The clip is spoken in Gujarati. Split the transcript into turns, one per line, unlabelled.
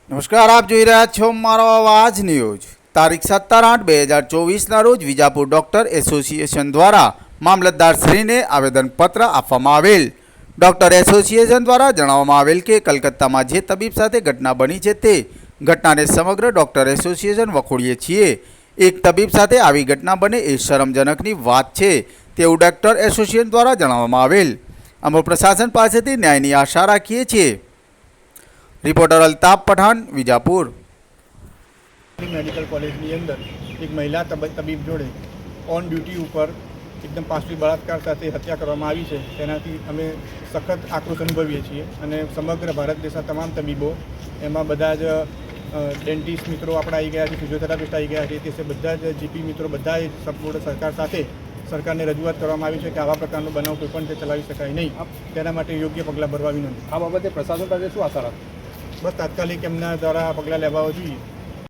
નમસ્કાર, આપ જોઈ રહ્યા છો મારો અવાજ ન્યૂઝ। તારીખ 17/8/2024 રોજ વિજાપુર ડોક્ટર એસોસિએશન દ્વારા મામલતદારશ્રીને આવેદનપત્ર આપવામાં આવેલ। ડોક્ટર એસોસિએશન દ્વારા જણાવવામાં આવેલ કે કલકત્તામાં જે તબીબ સાથે ઘટના બની છે તે ઘટનાને સમગ્ર ડોક્ટર એસોસિએશન વખોડીએ છીએ। એક તબીબ સાથે આવી ઘટના બને એ શરમજનકની વાત છે તેવું ડોક્ટર એસોસિએશન દ્વારા જણાવવામાં આવેલ। અમે પ્રશાસન પાસેથી ન્યાયની આશા રાખીએ છીએ। Reporter Altaf Pathan, Vijapur.
Medical college ની અંદર એક મહિલા તબીબ જોડે ઓન ડ્યુટી ઉપર એકદમ પાશવી બળાત્કાર સાથે હત્યા કરવામાં આવી છે। તેનાથી અમે સખત આક્રોશ અનુભવીએ છીએ અને સમગ્ર ભારત દેશના તમામ તબીબો એમાં બધા જ ડેન્ટિસ્ટ મિત્રો આપણા આવી ગયા છે, ફિઝિયોથેરાપિસ્ટ આવી ગયા છે, તે બધા જ જીપી મિત્રો બધા જ સપોર્ટ સરકાર સાથે સરકારને રજૂઆત કરવામાં આવી છે કે આવા પ્રકારનો બનાવ કોઈ પણ ચલાવી શકાય નહીં, તેના માટે યોગ્ય પગલાં ભરવા વિનંતી।
આ બાબતે પ્રશાસન પાસે શું આશા રાખો?
બસ તાત્કાલિક એમના દ્વારા પગલાં લેવા જોઈએ।